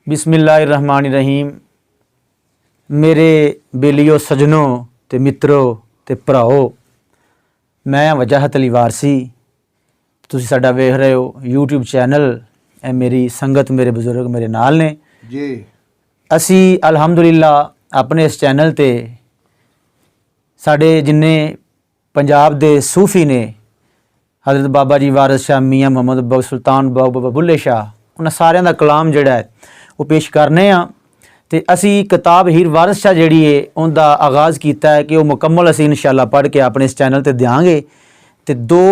बिस्मिल्लाहिर्रहमानिर्रहीम। मेरे बेलियो सजनों ते मित्रों ते भराओ, मैं वजाहत अली वारसी, तुसी साडा वेख रहे हो यूट्यूब चैनल। ए मेरी संगत, मेरे बुजुर्ग मेरे नाल ने जी। असी अलहमदुलिल्ला अपने इस चैनल ते साडे जिन्ने पंजाब दे सूफी ने हज़रत बाबा जी वारिस शाह, मियाँ मुहम्मद बख्श, सुल्तान बाबा बुल्ले शाह, उन्हां सारियां दा कलाम जिहड़ा है वो पेश करने आ। ते असी किताब हीर वारिस शाह जिहड़ी है उनका आगाज़ किया है कि वो मुकम्मल असी इंशाअल्लाह पढ़ के अपने इस चैनल ते देंगे। तो दो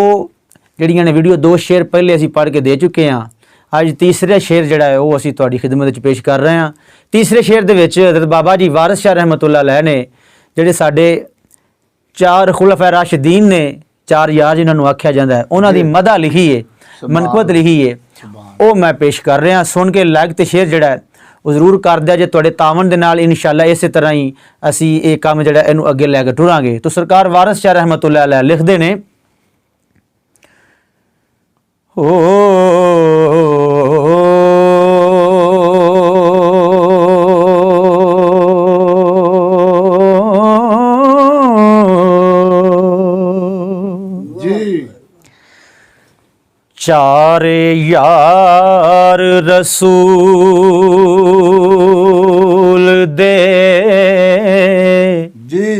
जिहड़ियां ने वीडियो, दो शेर पहले असी पढ़ के दे चुके हैं। अज तीसरा शेर जिहड़ा है वो असी तुहाडी खिदमत विच पेश कर रहे हैं। तीसरे शेर दे विच हज़रत बाबा जी वारिस शाह रहमतुल्लाह अलैह ने जिहड़े साडे चार खुलफा राशिदीन ने, चार यार जिन्होंने आख्या जाता है, उन्होंने मदा लिखी है, मनकबत लिखी है, वो मैं पेश कर रहा। सुन के लाइक तो शेयर जिहड़ा है वो जरूर कर दिया जे तुहाडे तावन दे नाल इंशाअल्लाह इस तरह ही असी ये काम जिहड़ा इहनूं अगे लैके टुरांगे। तो सरकार वारिस शाह रहमतुल्लाह अलैह लिखदे ने, चारे यार रसूल दे जी,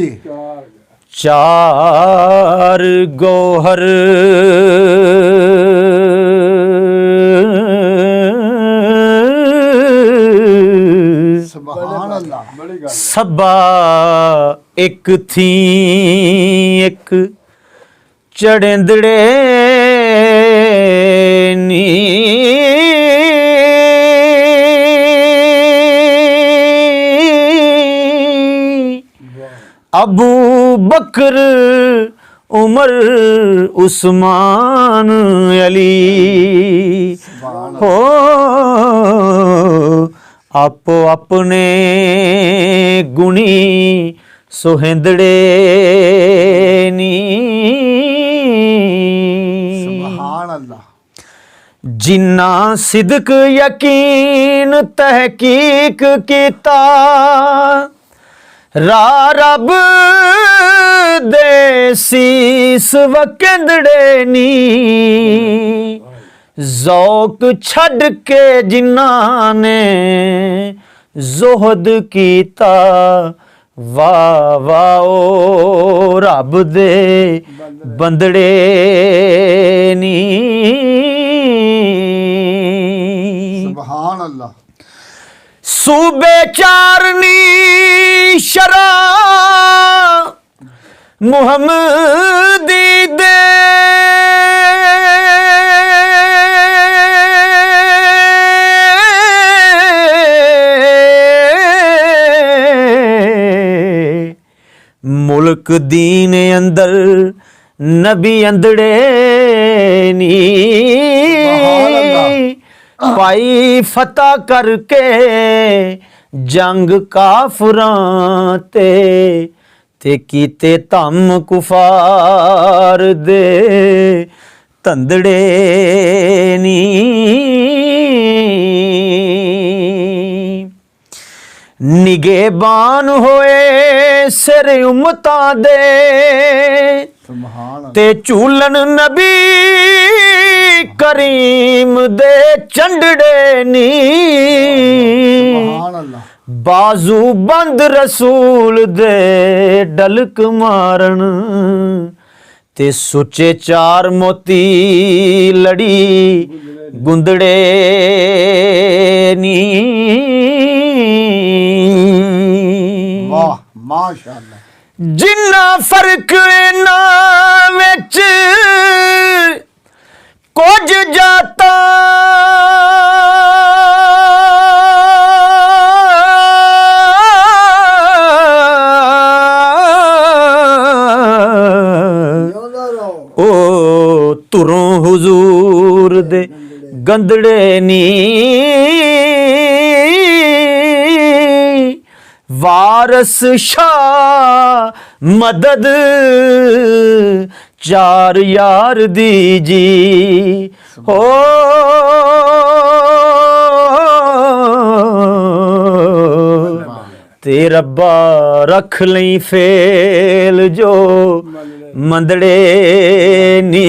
चार गोहर सुभान अल्लाह। सबा एक थी एक चढ़ेंदड़े नी, अबू बकर उमर उस्मान अली हो आपो अपने गुणी सोहेंदड़े नी। सुभान अल्लाह। जिन्ना सिदक यकीन तहकीक कीता रा रब दे सीस वकेंदड़े नी, ज़ौक छड़ के जिन्ना ने ज़ुहद कीता वाह वाह ओ रब दे बंदड़े नी। सुभान अल्लाह। सूबे चारनी शरा मुहम्मदी दे, मुल्क दीन अंदर नबी अंदड़े नी, पाई फतह करके जंग काफरां ते कीते धम कुफार दे तंदड़े नी। निगेबान होए सिर उम्मतां दे ते झूलन नबी करीम दे चंडड़े नी। बाजू बंद रसूल दे डलक मारन ते सुचे चार मोती लड़ी गुंदड़े नी। वाह माशाअल्लाह। जिन्ना फर्क इन्हां विच कुछ जाता ओ तुरों हुजूर दे गंदड़े नी। वारस शाह मदद चार यार दीजी हो ਤੇ ਰੱਬਾ ਰੱਖ ਲਈ ਫੇਲ ਜੋ ਮੰਦੜੇ ਨੀ